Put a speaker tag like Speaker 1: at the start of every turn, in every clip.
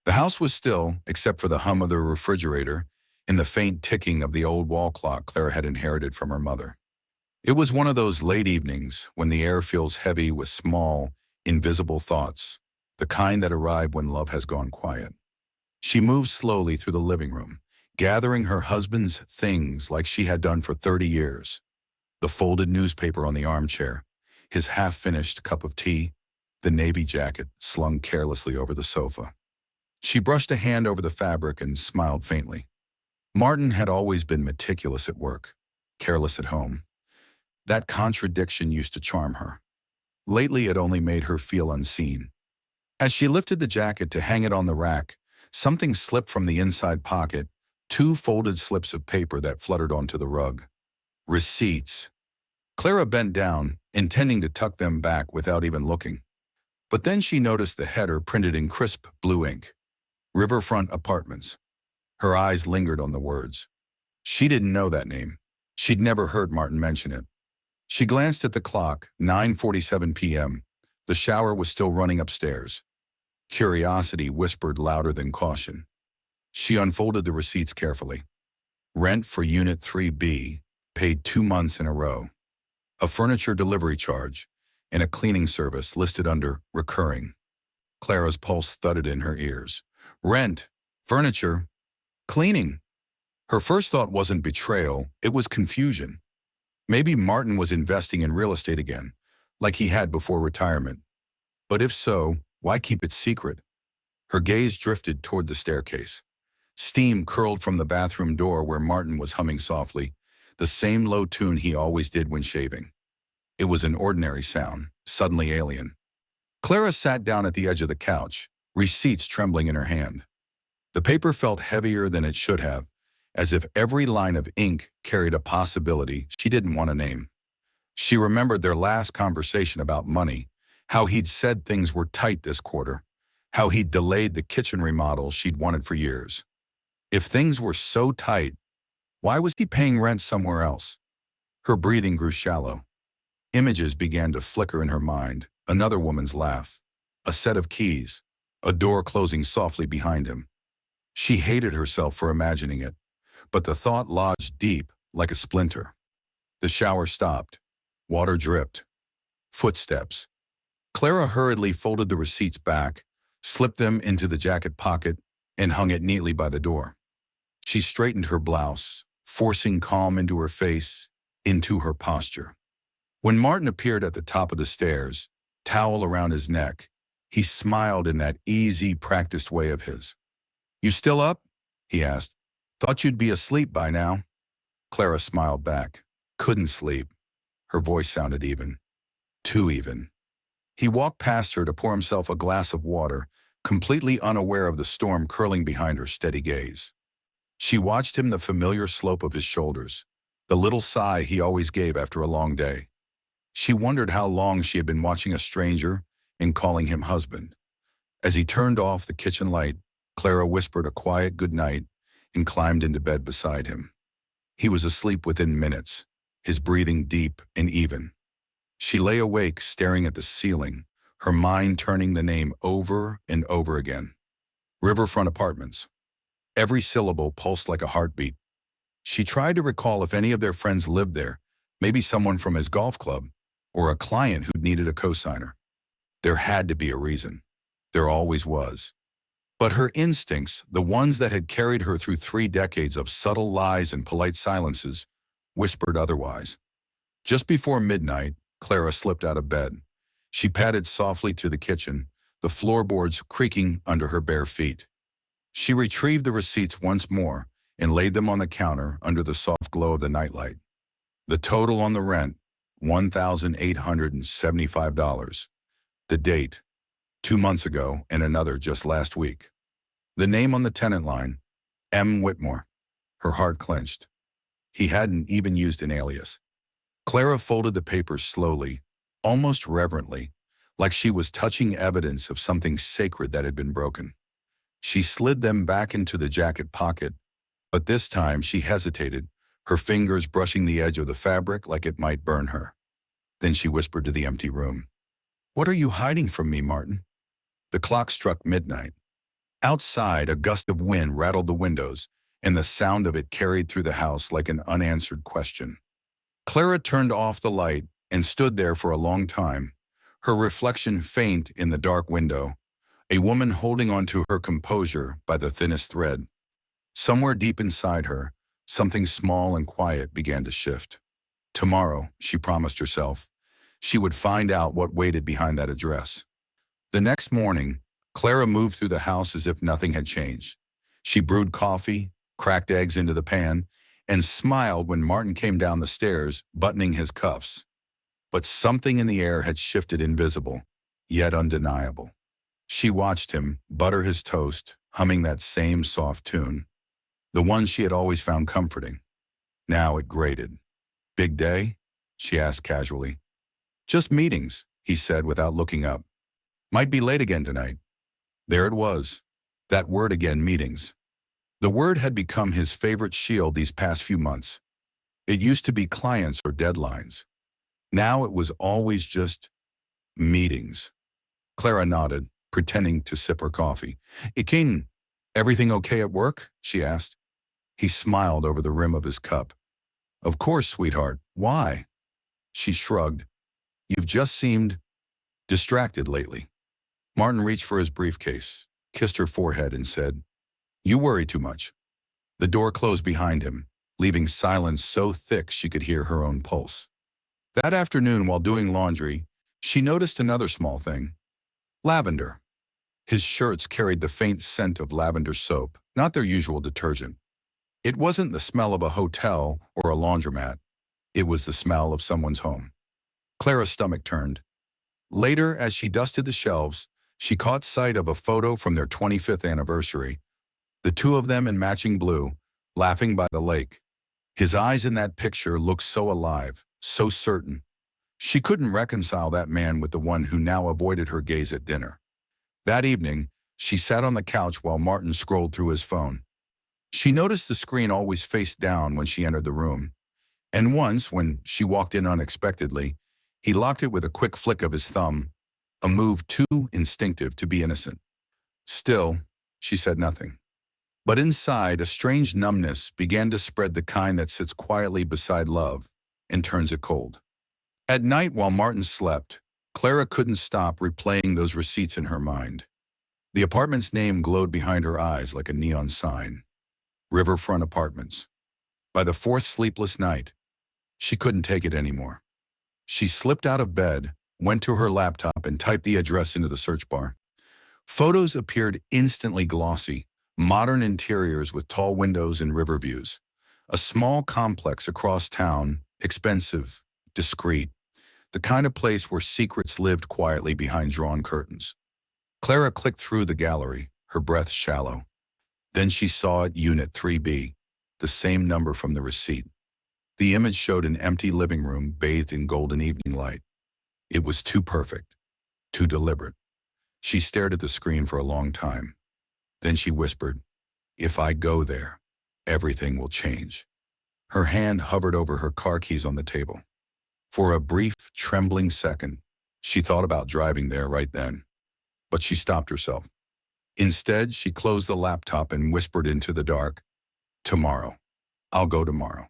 Speaker 1: The house was still, except for the hum of the refrigerator and the faint ticking of the old wall clock Clara had inherited from her mother. It was one of those late evenings when the air feels heavy with small, invisible thoughts, the kind that arrive when love has gone quiet. She moved slowly through the living room, gathering her husband's things like she had done for 30 years. The folded newspaper on the armchair, his half-finished cup of tea, the navy jacket slung carelessly over the sofa. She brushed a hand over the fabric and smiled faintly. Martin had always been meticulous at work, careless at home. That contradiction used to charm her. Lately, it only made her feel unseen. As she lifted the jacket to hang it on the rack, something slipped from the inside pocket, two folded slips of paper that fluttered onto the rug. Receipts. Clara bent down, intending to tuck them back without even looking. But then she noticed the header printed in crisp blue ink. Riverfront Apartments. Her eyes lingered on the words. She didn't know that name. She'd never heard Martin mention it. She glanced at the clock, 9:47 p.m. The shower was still running upstairs. Curiosity whispered louder than caution. She unfolded the receipts carefully. Rent for Unit 3B, paid 2 months in a row. A furniture delivery charge, and a cleaning service listed under recurring. Clara's pulse thudded in her ears. Rent, furniture, cleaning. Her first thought wasn't betrayal, it was confusion. Maybe Martin was investing in real estate again, like he had before retirement. But if so, why keep it secret? Her gaze drifted toward the staircase. Steam curled from the bathroom door where Martin was humming softly, the same low tune he always did when shaving. It was an ordinary sound, suddenly alien. Clara sat down at the edge of the couch, receipts trembling in her hand. The paper felt heavier than it should have, as if every line of ink carried a possibility she didn't want to name. She remembered their last conversation about money, how he'd said things were tight this quarter, how he'd delayed the kitchen remodel she'd wanted for years. If things were so tight, why was he paying rent somewhere else? Her breathing grew shallow. Images began to flicker in her mind, another woman's laugh, a set of keys, a door closing softly behind him. She hated herself for imagining it, but the thought lodged deep like a splinter. The shower stopped. Water dripped. Footsteps. Clara hurriedly folded the receipts back, slipped them into the jacket pocket, and hung it neatly by the door. She straightened her blouse, forcing calm into her face, into her posture. When Martin appeared at the top of the stairs, towel around his neck, he smiled in that easy, practiced way of his. "You still up?" he asked. "Thought you'd be asleep by now." Clara smiled back. Couldn't sleep. Her voice sounded even. Too even. He walked past her to pour himself a glass of water, completely unaware of the storm curling behind her steady gaze. She watched him, the familiar slope of his shoulders, the little sigh he always gave after a long day. She wondered how long she had been watching a stranger and calling him husband. As he turned off the kitchen light, Clara whispered a quiet goodnight and climbed into bed beside him. He was asleep within minutes, his breathing deep and even. She lay awake, staring at the ceiling, her mind turning the name over and over again. Riverfront Apartments. Every syllable pulsed like a heartbeat. She tried to recall if any of their friends lived there, maybe someone from his golf club, or a client who needed a cosigner. There had to be a reason. There always was. But her instincts, the ones that had carried her through 3 decades of subtle lies and polite silences, whispered otherwise. Just before midnight, Clara slipped out of bed. She padded softly to the kitchen, the floorboards creaking under her bare feet. She retrieved the receipts once more and laid them on the counter under the soft glow of the nightlight. The total on the rent, $1,875. The date, 2 months ago and another just last week. The name on the tenant line, M. Whitmore. Her heart clenched. He hadn't even used an alias. Clara folded the papers slowly, almost reverently, like she was touching evidence of something sacred that had been broken. She slid them back into the jacket pocket, but this time she hesitated, her fingers brushing the edge of the fabric like it might burn her. Then she whispered to the empty room, "What are you hiding from me, Martin?" The clock struck midnight. Outside, a gust of wind rattled the windows, and the sound of it carried through the house like an unanswered question. Clara turned off the light and stood there for a long time, her reflection faint in the dark window, a woman holding on to her composure by the thinnest thread. Somewhere deep inside her, something small and quiet began to shift. Tomorrow, she promised herself, she would find out what waited behind that address. The next morning, Clara moved through the house as if nothing had changed. She brewed coffee, cracked eggs into the pan, and smiled when Martin came down the stairs, buttoning his cuffs. But something in the air had shifted, invisible, yet undeniable. She watched him butter his toast, humming that same soft tune, the one she had always found comforting. Now it grated. "Big day?" she asked casually. "Just meetings," he said without looking up. "Might be late again tonight." There it was. That word again, meetings. The word had become his favorite shield these past few months. It used to be clients or deadlines. Now it was always just meetings. Clara nodded, pretending to sip her coffee. "Ikin, everything okay at work?" she asked. He smiled over the rim of his cup. "Of course, sweetheart. Why?" She shrugged. "You've just seemed distracted lately." Martin reached for his briefcase, kissed her forehead, and said, "You worry too much." The door closed behind him, leaving silence so thick she could hear her own pulse. That afternoon, while doing laundry, she noticed another small thing. Lavender. His shirts carried the faint scent of lavender soap, not their usual detergent. It wasn't the smell of a hotel or a laundromat. It was the smell of someone's home. Clara's stomach turned. Later, as she dusted the shelves, she caught sight of a photo from their 25th anniversary, the two of them in matching blue, laughing by the lake. His eyes in that picture looked so alive, so certain. She couldn't reconcile that man with the one who now avoided her gaze at dinner. That evening, she sat on the couch while Martin scrolled through his phone. She noticed the screen always faced down when she entered the room. And once, when she walked in unexpectedly, he locked it with a quick flick of his thumb, a move too instinctive to be innocent. Still, she said nothing. But inside, a strange numbness began to spread, the kind that sits quietly beside love and turns it cold. At night, while Martin slept, Clara couldn't stop replaying those receipts in her mind. The apartment's name glowed behind her eyes like a neon sign. Riverfront Apartments. By the fourth sleepless night, she couldn't take it anymore. She slipped out of bed, went to her laptop, and typed the address into the search bar. Photos appeared instantly, glossy, modern interiors with tall windows and river views. A small complex across town, expensive, discreet, the kind of place where secrets lived quietly behind drawn curtains. Clara clicked through the gallery, her breath shallow. Then she saw it, Unit 3B, the same number from the receipt. The image showed an empty living room bathed in golden evening light. It was too perfect, too deliberate. She stared at the screen for a long time. Then she whispered, "If I go there, everything will change." Her hand hovered over her car keys on the table. For a brief, trembling second, she thought about driving there right then. But she stopped herself. Instead, she closed the laptop and whispered into the dark, "Tomorrow. I'll go tomorrow."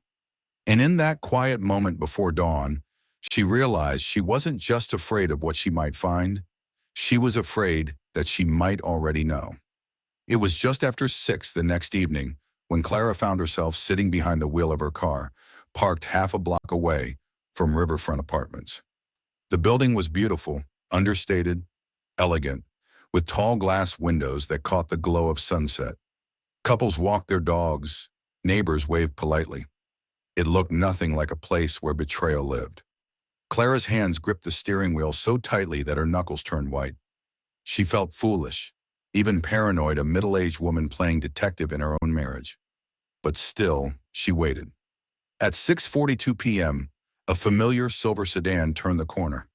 Speaker 1: And in that quiet moment before dawn, she realized she wasn't just afraid of what she might find. She was afraid that she might already know. It was just after 6 the next evening when Clara found herself sitting behind the wheel of her car, parked half a block away from Riverfront Apartments. The building was beautiful, understated, elegant, with tall glass windows that caught the glow of sunset. Couples walked their dogs, neighbors waved politely. It looked nothing like a place where betrayal lived. Clara's hands gripped the steering wheel so tightly that her knuckles turned white. She felt foolish, even paranoid, a middle-aged woman playing detective in her own marriage. But still, she waited. At 6:42 p.m., a familiar silver sedan turned the corner.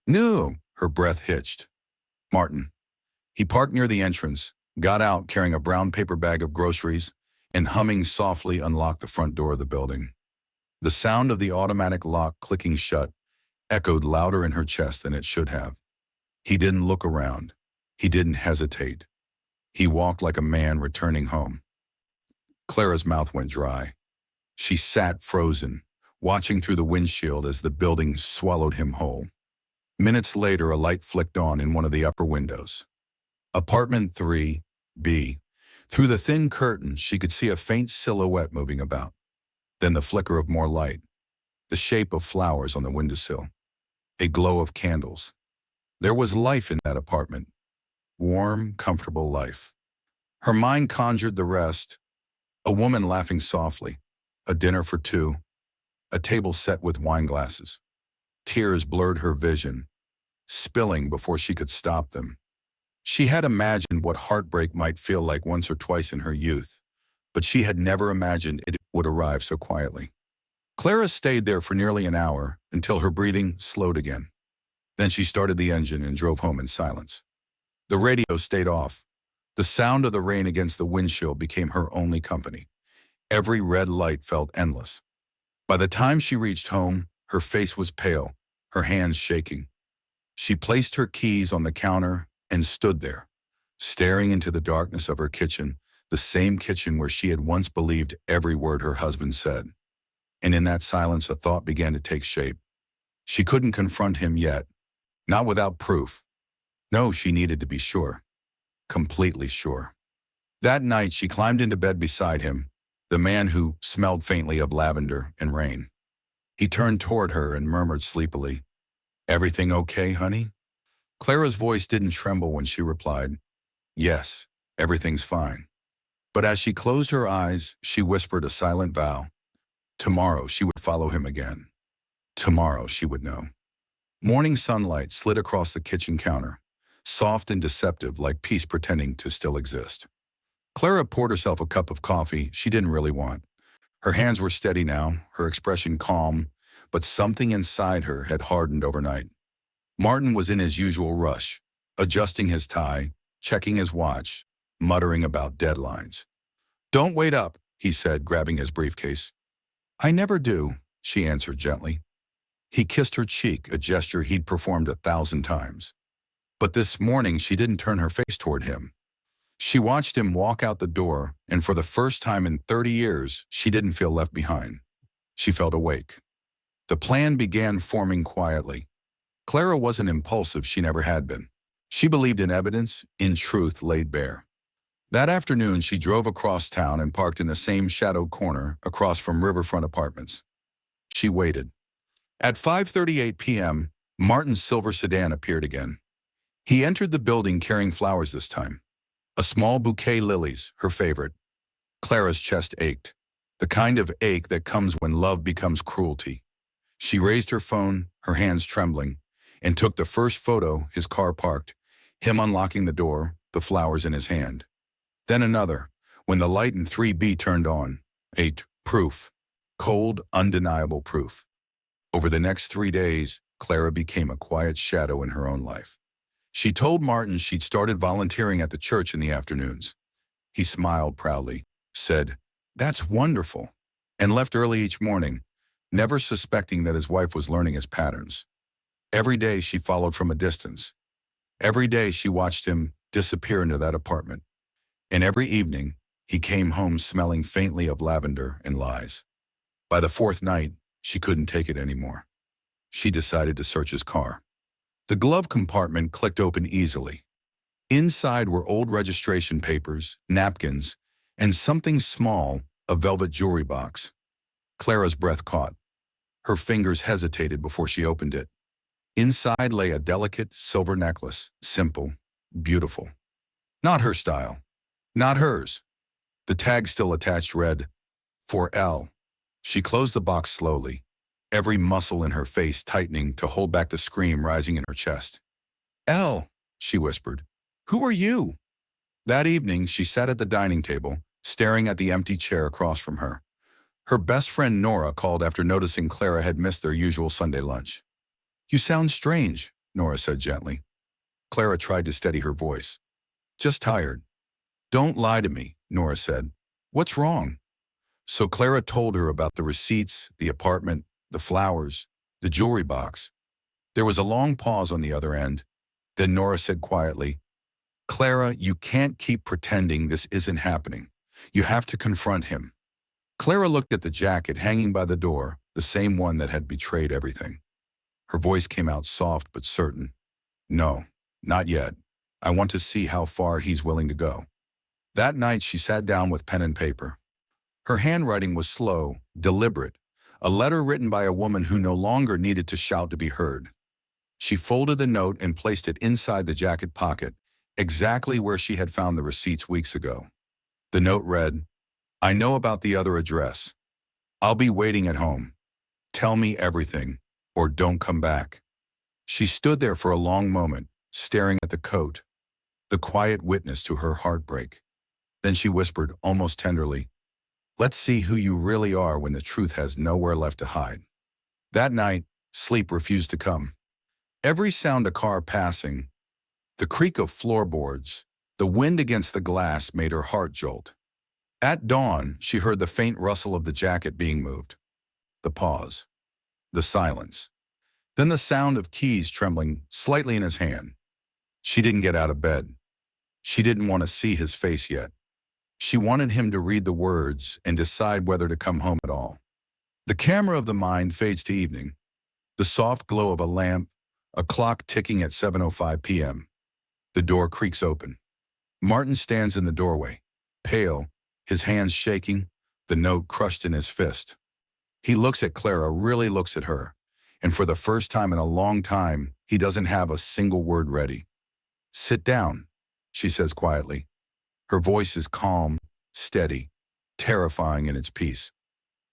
Speaker 1: "No!" Her breath hitched. Martin. He parked near the entrance, got out carrying a brown paper bag of groceries, and humming softly unlocked the front door of the building. The sound of the automatic lock clicking shut echoed louder in her chest than it should have. He didn't look around. He didn't hesitate. He walked like a man returning home. Clara's mouth went dry. She sat frozen, watching through the windshield as the building swallowed him whole. Minutes later, a light flicked on in one of the upper windows. Apartment 3B. Through the thin curtain, she could see a faint silhouette moving about. Then the flicker of more light, the shape of flowers on the windowsill, a glow of candles. There was life in that apartment. Warm, comfortable life. Her mind conjured the rest. A woman laughing softly, a dinner for two, a table set with wine glasses. Tears blurred her vision, spilling before she could stop them. She had imagined what heartbreak might feel like once or twice in her youth, but she had never imagined it would arrive so quietly. Clara stayed there for nearly an hour until her breathing slowed again. Then she started the engine and drove home in silence. The radio stayed off. The sound of the rain against the windshield became her only company. Every red light felt endless. By the time she reached home, her face was pale, her hands shaking. She placed her keys on the counter and stood there, staring into the darkness of her kitchen, the same kitchen where she had once believed every word her husband said. And in that silence, a thought began to take shape. She couldn't confront him yet, not without proof. No, she needed to be sure, completely sure. That night, she climbed into bed beside him, the man who smelled faintly of lavender and rain. He turned toward her and murmured sleepily, "Everything okay, honey?" Clara's voice didn't tremble when she replied, "Yes, everything's fine." But as she closed her eyes, she whispered a silent vow. Tomorrow she would follow him again. Tomorrow she would know. Morning sunlight slid across the kitchen counter, soft and deceptive like peace pretending to still exist. Clara poured herself a cup of coffee she didn't really want. Her hands were steady now, her expression calm, but something inside her had hardened overnight. Martin was in his usual rush, adjusting his tie, checking his watch, muttering about deadlines. "Don't wait up," he said, grabbing his briefcase. "I never do," she answered gently. He kissed her cheek, a gesture he'd performed 1,000 times. But this morning she didn't turn her face toward him. She watched him walk out the door, and for the first time in 30 years, she didn't feel left behind. She felt awake. The plan began forming quietly. Clara wasn't impulsive, she never had been. She believed in evidence, in truth laid bare. That afternoon, she drove across town and parked in the same shadowed corner across from Riverfront Apartments. She waited. At 5:38 p.m., Martin's silver sedan appeared again. He entered the building carrying flowers this time. A small bouquet lilies, her favorite. Clara's chest ached, the kind of ache that comes when love becomes cruelty. She raised her phone, her hands trembling, and took the first photo, his car parked, him unlocking the door, the flowers in his hand. Then another, when the light in 3B turned on. 8. Proof. Cold, undeniable proof. Over the next 3 days, Clara became a quiet shadow in her own life. She told Martin she'd started volunteering at the church in the afternoons. He smiled proudly, said, "That's wonderful," and left early each morning, never suspecting that his wife was learning his patterns. Every day she followed from a distance. Every day she watched him disappear into that apartment. And every evening, he came home smelling faintly of lavender and lies. By the fourth night, she couldn't take it anymore. She decided to search his car. The glove compartment clicked open easily. Inside were old registration papers, napkins, and something small, a velvet jewelry box. Clara's breath caught. Her fingers hesitated before she opened it. Inside lay a delicate silver necklace, simple, beautiful. Not her style. Not hers. The tag still attached read, "For L." She closed the box slowly, every muscle in her face tightening to hold back the scream rising in her chest. "L," she whispered. "Who are you?" That evening, she sat at the dining table, staring at the empty chair across from her. Her best friend Nora called after noticing Clara had missed their usual Sunday lunch. "You sound strange," Nora said gently. Clara tried to steady her voice. "Just tired." "Don't lie to me," Nora said. "What's wrong?" So Clara told her about the receipts, the apartment, the flowers, the jewelry box. There was a long pause on the other end. Then Nora said quietly, Clara, you can't keep pretending this isn't happening. You have to confront him. Clara looked at the jacket hanging by the door, the same one that had betrayed everything. Her voice came out soft but certain. No, not yet. I want to see how far he's willing to go. That night she sat down with pen and paper. Her handwriting was slow, deliberate, a letter written by a woman who no longer needed to shout to be heard. She folded the note and placed it inside the jacket pocket, exactly where she had found the receipts weeks ago. The note read, I know about the other address. I'll be waiting at home. Tell me everything, or don't come back. She stood there for a long moment, staring at the coat, the quiet witness to her heartbreak. Then she whispered, almost tenderly, let's see who you really are when the truth has nowhere left to hide. That night, sleep refused to come. Every sound, a car passing, the creak of floorboards, the wind against the glass made her heart jolt. At dawn, she heard the faint rustle of the jacket being moved. The pause. The silence. Then the sound of keys trembling slightly in his hand. She didn't get out of bed. She didn't want to see his face yet. She wanted him to read the words and decide whether to come home at all. The camera of the mind fades to evening. The soft glow of a lamp, a clock ticking at 7:05 p.m. The door creaks open. Martin stands in the doorway, pale, his hands shaking, the note crushed in his fist. He looks at Clara, really looks at her, and for the first time in a long time, he doesn't have a single word ready. Sit down, she says quietly. Her voice is calm, steady, terrifying in its peace.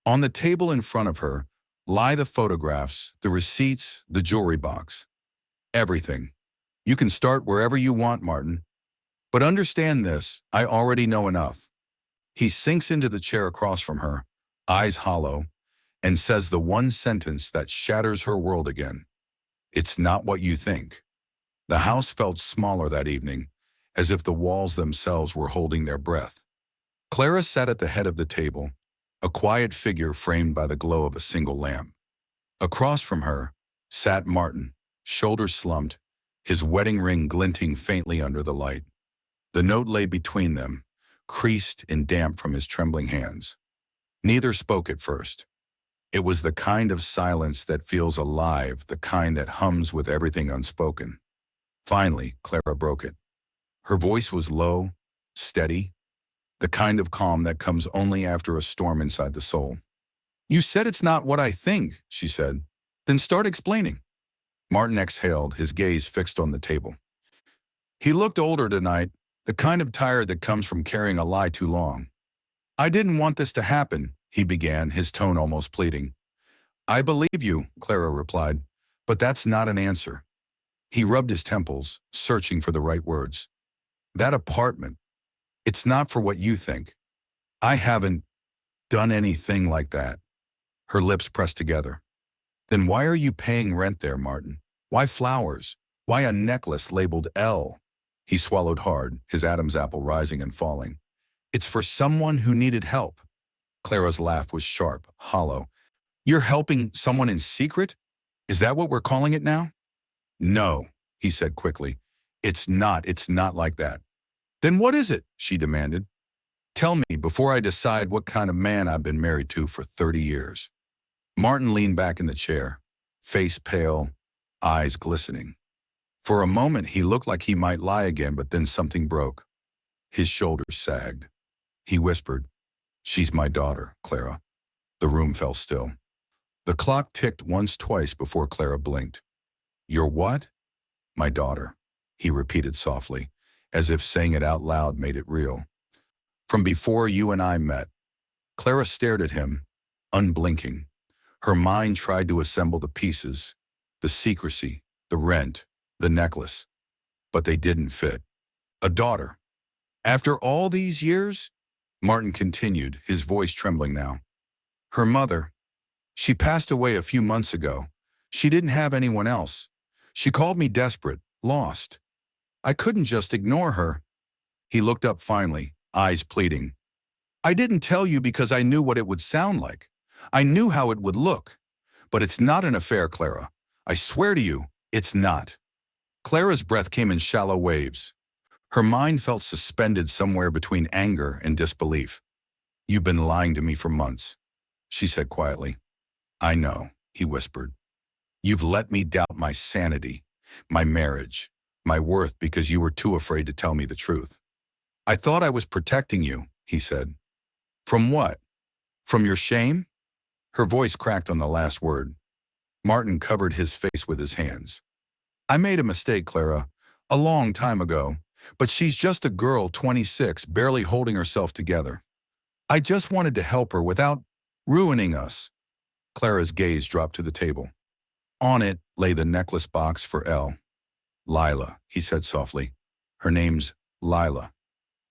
Speaker 1: On the table in front of her lie the photographs, the receipts, the jewelry box. Everything. You can start wherever you want, Martin. But understand this, I already know enough. He sinks into the chair across from her, eyes hollow, and says the one sentence that shatters her world again. It's not what you think. The house felt smaller that evening, as if the walls themselves were holding their breath. Clara sat at the head of the table, a quiet figure framed by the glow of a single lamp. Across from her sat Martin, shoulders slumped, his wedding ring glinting faintly under the light. The note lay between them, creased and damp from his trembling hands. Neither spoke at first. It was the kind of silence that feels alive, the kind that hums with everything unspoken. Finally, Clara broke it. Her voice was low, steady, the kind of calm that comes only after a storm inside the soul. You said it's not what I think, she said. Then start explaining. Martin exhaled, his gaze fixed on the table. He looked older tonight, the kind of tired that comes from carrying a lie too long. I didn't want this to happen, he began, his tone almost pleading. I believe you, Clara replied, but that's not an answer. He rubbed his temples, searching for the right words. That apartment, it's not for what you think. I haven't done anything like that. Her lips pressed together. Then why are you paying rent there, Martin? Why flowers? Why a necklace labeled L? He swallowed hard, his Adam's apple rising and falling. It's for someone who needed help. Clara's laugh was sharp, hollow. You're helping someone in secret? Is that what we're calling it now? No, he said quickly. It's not like that. Then what is it? She demanded. Tell me before I decide what kind of man I've been married to for 30 years. Martin leaned back in the chair, face pale, eyes glistening. For a moment he looked like he might lie again, but then something broke. His shoulders sagged. He whispered, She's my daughter, Clara. The room fell still. The clock ticked once, twice before Clara blinked. Your what? My daughter, he repeated softly, as if saying it out loud made it real. From before you and I met. Clara stared at him, unblinking. Her mind tried to assemble the pieces, the secrecy, the rent, the necklace, but they didn't fit. A daughter. After all these years? Martin continued, his voice trembling now. Her mother. She passed away a few months ago. She didn't have anyone else. She called me desperate, lost. I couldn't just ignore her. He looked up finally, eyes pleading. I didn't tell you because I knew what it would sound like. I knew how it would look. But it's not an affair, Clara. I swear to you, it's not. Clara's breath came in shallow waves. Her mind felt suspended somewhere between anger and disbelief. "You've been lying to me for months," she said quietly. "I know," he whispered. "You've let me doubt my sanity, my marriage, my worth because you were too afraid to tell me the truth." "I thought I was protecting you," he said. "From what? From your shame?" Her voice cracked on the last word. Martin covered his face with his hands. "I made a mistake, Clara, a long time ago, but she's just a girl, 26, barely holding herself together. I just wanted to help her without ruining us." Clara's gaze dropped to the table. On it lay the necklace box for Elle. "Lila," he said softly. "Her name's Lila."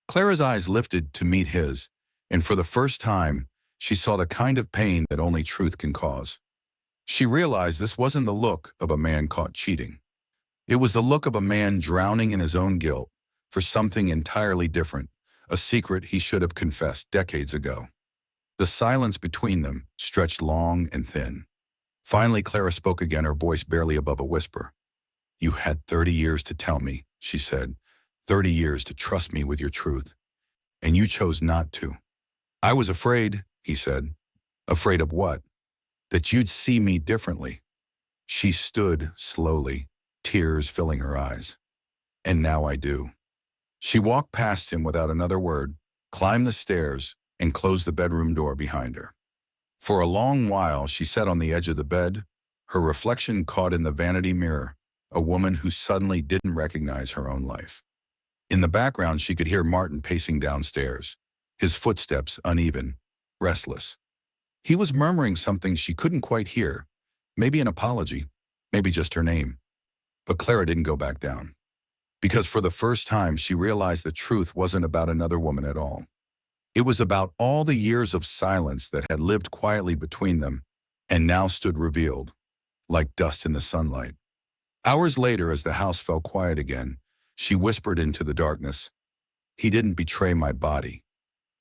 Speaker 1: Clara's eyes lifted to meet his, and for the first time, she saw the kind of pain that only truth can cause. She realized this wasn't the look of a man caught cheating. It was the look of a man drowning in his own guilt for something entirely different, a secret he should have confessed decades ago. The silence between them stretched long and thin. Finally, Clara spoke again, her voice barely above a whisper. "You had 30 years to tell me," she said, 30 years to trust me with your truth. And you chose not to." "I was afraid," he said. "Afraid of what?" "That you'd see me differently." She stood slowly, tears filling her eyes. "And now I do." She walked past him without another word, climbed the stairs, and closed the bedroom door behind her. For a long while she sat on the edge of the bed, her reflection caught in the vanity mirror, a woman who suddenly didn't recognize her own life. In the background she could hear Martin pacing downstairs, his footsteps uneven, restless. He was murmuring something she couldn't quite hear, maybe an apology, maybe just her name. But Clara didn't go back down. Because for the first time she realized the truth wasn't about another woman at all. It was about all the years of silence that had lived quietly between them and now stood revealed, like dust in the sunlight. Hours later, as the house fell quiet again, she whispered into the darkness, "He didn't betray my body.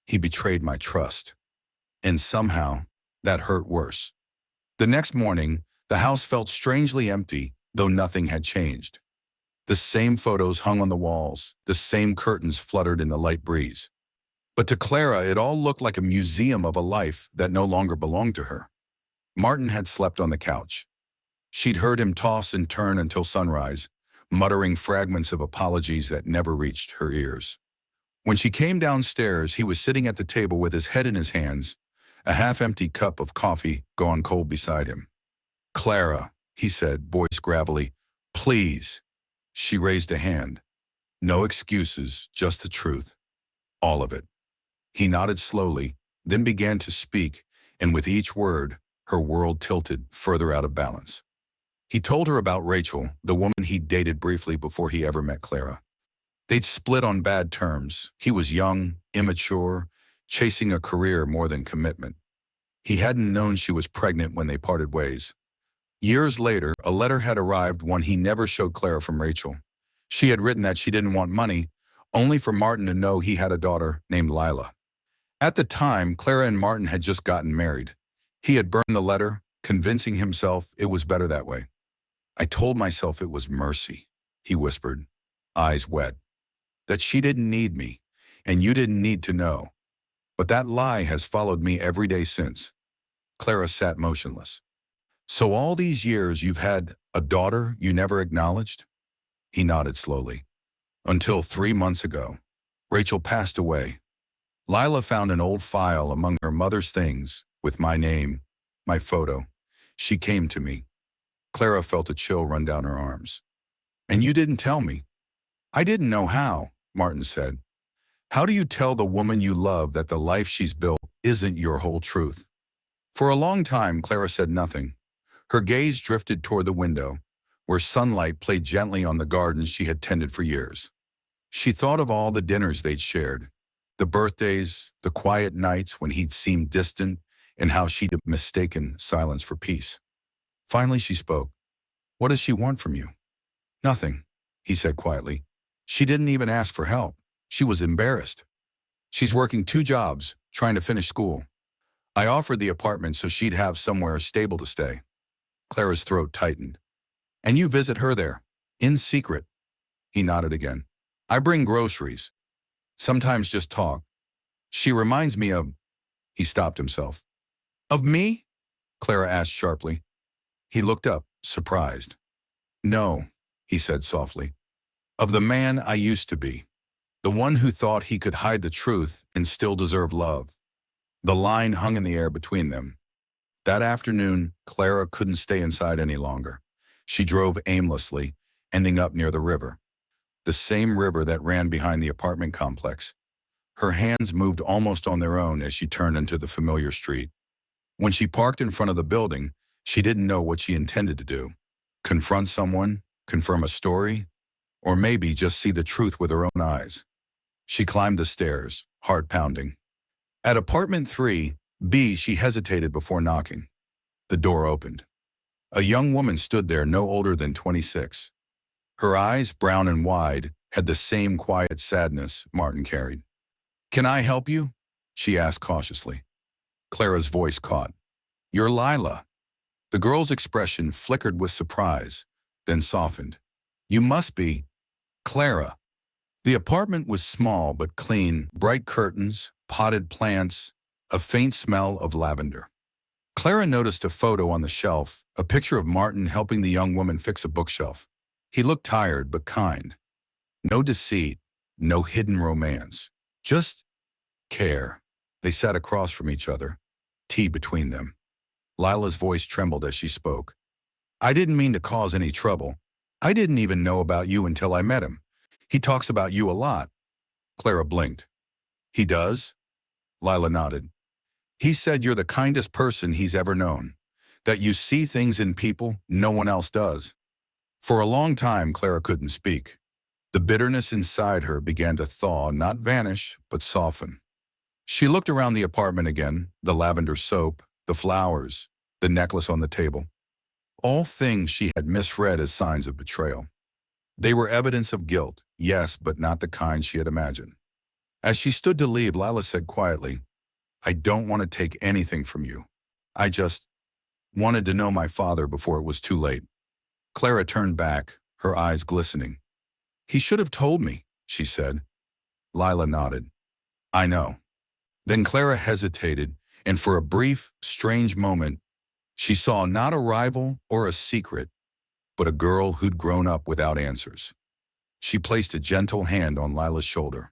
Speaker 1: He betrayed my trust." And somehow, that hurt worse. The next morning, the house felt strangely empty, though nothing had changed. The same photos hung on the walls, the same curtains fluttered in the light breeze. But to Clara, it all looked like a museum of a life that no longer belonged to her. Martin had slept on the couch. She'd heard him toss and turn until sunrise, muttering fragments of apologies that never reached her ears. When she came downstairs, he was sitting at the table with his head in his hands, a half-empty cup of coffee gone cold beside him. "Clara," he said, voice gravelly, "please." She raised a hand. "No excuses, just the truth. All of it." He nodded slowly, then began to speak, and with each word, her world tilted further out of balance. He told her about Rachel, the woman he'd dated briefly before he ever met Clara. They'd split on bad terms. He was young, immature, chasing a career more than commitment. He hadn't known she was pregnant when they parted ways. Years later, a letter had arrived, one he never showed Clara from Rachel. She had written that she didn't want money, only for Martin to know he had a daughter named Lila. At the time, Clara and Martin had just gotten married. He had burned the letter, convincing himself it was better that way. "I told myself it was mercy," he whispered, eyes wet. "That she didn't need me, and you didn't need to know. But that lie has followed me every day since." Clara sat motionless. "So all these years you've had a daughter you never acknowledged?" He nodded slowly. "Until 3 months ago. Rachel passed away. Lila found an old file among her mother's things with my name, my photo. She came to me." Clara felt a chill run down her arms. "And you didn't tell me." "I didn't know how," Martin said. "How do you tell the woman you love that the life she's built isn't your whole truth?" For a long time, Clara said nothing. Her gaze drifted toward the window, where sunlight played gently on the gardens she had tended for years. She thought of all the dinners they'd shared, the birthdays, the quiet nights when he'd seemed distant, and how she'd mistaken silence for peace. Finally she spoke. "What does she want from you?" "Nothing," he said quietly. "She didn't even ask for help. She was embarrassed. She's working 2 jobs, trying to finish school. I offered the apartment so she'd have somewhere stable to stay." Clara's throat tightened. "And you visit her there, in secret?" He nodded again. I bring groceries. Sometimes just talk. She reminds me of—" He stopped himself. "Of me?" Clara asked sharply. He looked up, surprised. "No," he said softly. "Of the man I used to be. The one who thought he could hide the truth and still deserve love." The line hung in the air between them. That afternoon, Clara couldn't stay inside any longer. She drove aimlessly, ending up near the river. The same river that ran behind the apartment complex. Her hands moved almost on their own as she turned into the familiar street. When she parked in front of the building, she didn't know what she intended to do. Confront someone, confirm a story, or maybe just see the truth with her own eyes. She climbed the stairs, heart pounding. At apartment 3B, she hesitated before knocking. The door opened. A young woman stood there, no older than 26. Her eyes, brown and wide, had the same quiet sadness Martin carried. "Can I help you?" she asked cautiously. Clara's voice caught. "You're Lila." The girl's expression flickered with surprise, then softened. "You must be Clara." The apartment was small but clean, bright curtains, potted plants, a faint smell of lavender. Clara noticed a photo on the shelf, a picture of Martin helping the young woman fix a bookshelf. He looked tired but kind. No deceit, no hidden romance. Just care. They sat across from each other, tea between them. Lila's voice trembled as she spoke. "I didn't mean to cause any trouble. I didn't even know about you until I met him. He talks about you a lot." Clara blinked. "He does?" Lila nodded. "He said you're the kindest person he's ever known, that you see things in people no one else does." For a long time, Clara couldn't speak. The bitterness inside her began to thaw, not vanish, but soften. She looked around the apartment again, the lavender soap, the flowers, the necklace on the table. All things she had misread as signs of betrayal. They were evidence of guilt, yes, but not the kind she had imagined. As she stood to leave, Lila said quietly, "I don't want to take anything from you. I just wanted to know my father before it was too late." Clara turned back, her eyes glistening. "He should have told me," she said. Lila nodded. "I know." Then Clara hesitated, and for a brief, strange moment, she saw not a rival or a secret, but a girl who'd grown up without answers. She placed a gentle hand on Lila's shoulder.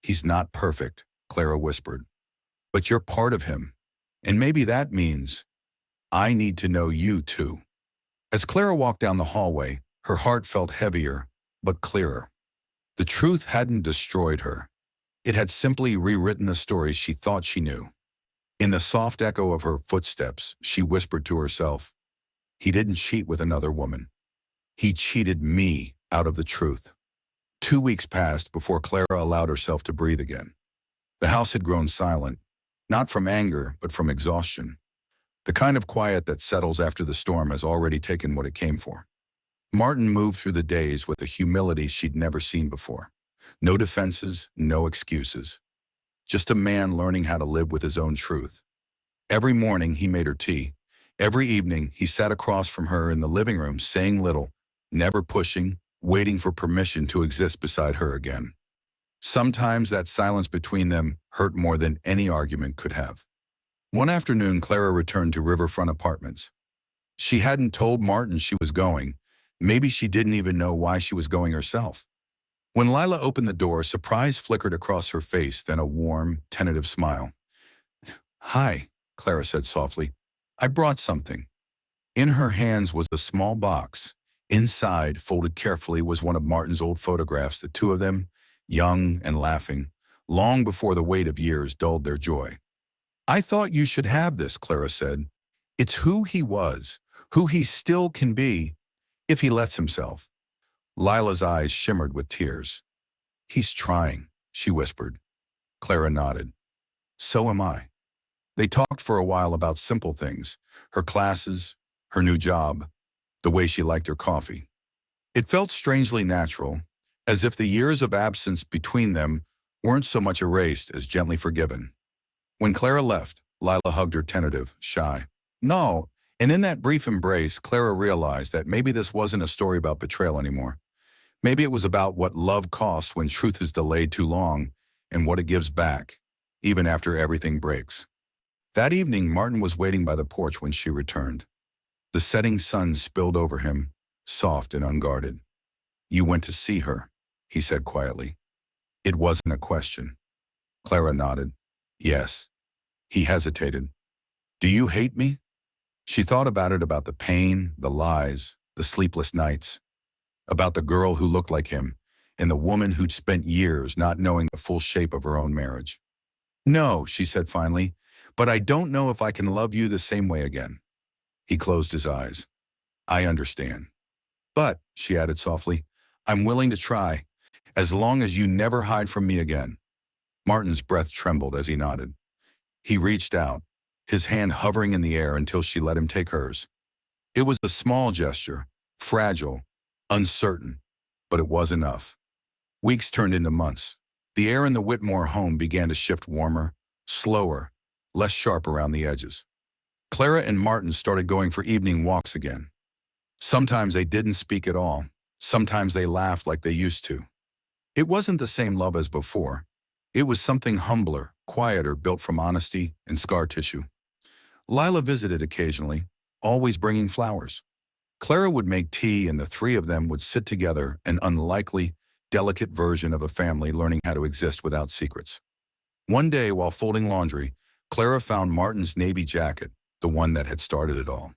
Speaker 1: "He's not perfect," Clara whispered, "but you're part of him, and maybe that means I need to know you too." As Clara walked down the hallway, her heart felt heavier, but clearer. The truth hadn't destroyed her. It had simply rewritten the stories she thought she knew. In the soft echo of her footsteps, she whispered to herself, "He didn't cheat with another woman. He cheated me out of the truth." 2 weeks passed before Clara allowed herself to breathe again. The house had grown silent, not from anger, but from exhaustion. The kind of quiet that settles after the storm has already taken what it came for. Martin moved through the days with a humility she'd never seen before. No defenses, no excuses. Just a man learning how to live with his own truth. Every morning he made her tea. Every evening he sat across from her in the living room, saying little, never pushing, waiting for permission to exist beside her again. Sometimes that silence between them hurt more than any argument could have. One afternoon, Clara returned to Riverfront Apartments. She hadn't told Martin she was going. Maybe she didn't even know why she was going herself. When Lila opened the door, surprise flickered across her face, then a warm, tentative smile. "Hi," Clara said softly. "I brought something." In her hands was a small box. Inside, folded carefully, was one of Martin's old photographs, the two of them, young and laughing, long before the weight of years dulled their joy. "I thought you should have this," Clara said. "It's who he was, who he still can be, if he lets himself." Lila's eyes shimmered with tears. "He's trying," she whispered. Clara nodded. "So am I." They talked for a while about simple things, her classes, her new job, the way she liked her coffee. It felt strangely natural, as if the years of absence between them weren't so much erased as gently forgiven. When Clara left, Lila hugged her, tentative, shy. "No," and in that brief embrace, Clara realized that maybe this wasn't a story about betrayal anymore. Maybe it was about what love costs when truth is delayed too long and what it gives back, even after everything breaks. That evening, Martin was waiting by the porch when she returned. The setting sun spilled over him, soft and unguarded. "You went to see her," he said quietly. It wasn't a question. Clara nodded. "Yes." He hesitated. "Do you hate me?" She thought about the pain, the lies, the sleepless nights, about the girl who looked like him, and the woman who'd spent years not knowing the full shape of her own marriage. "No," she said finally, "but I don't know if I can love you the same way again." He closed his eyes. "I understand. But," she added softly, "I'm willing to try, as long as you never hide from me again." Martin's breath trembled as he nodded. He reached out, his hand hovering in the air until she let him take hers. It was a small gesture, fragile, uncertain, but it was enough. Weeks turned into months. The air in the Whitmore home began to shift warmer, slower, less sharp around the edges. Clara and Martin started going for evening walks again. Sometimes they didn't speak at all. Sometimes they laughed like they used to. It wasn't the same love as before. It was something humbler, quieter, built from honesty and scar tissue. Lila visited occasionally, always bringing flowers. Clara would make tea and the three of them would sit together, an unlikely, delicate version of a family learning how to exist without secrets. One day, while folding laundry, Clara found Martin's navy jacket, the one that had started it all.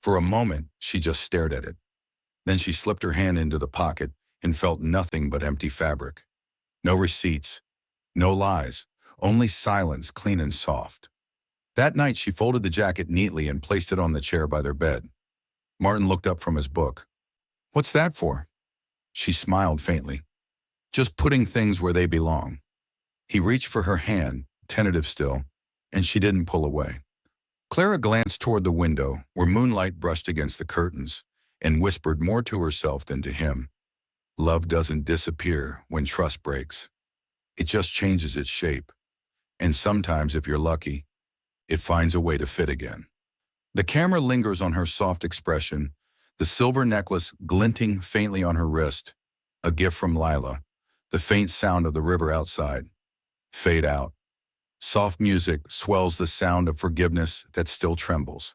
Speaker 1: For a moment, she just stared at it. Then she slipped her hand into the pocket and felt nothing but empty fabric. No receipts, no lies, only silence, clean and soft. That night, she folded the jacket neatly and placed it on the chair by their bed. Martin looked up from his book. "What's that for?" She smiled faintly. "Just putting things where they belong." He reached for her hand, tentative still, and she didn't pull away. Clara glanced toward the window, where moonlight brushed against the curtains, and whispered more to herself than to him. Love doesn't disappear when trust breaks. It just changes its shape. And sometimes, if you're lucky, it finds a way to fit again. The camera lingers on her soft expression, the silver necklace glinting faintly on her wrist, a gift from Lila, the faint sound of the river outside. Fade out. Soft music swells the sound of forgiveness that still trembles.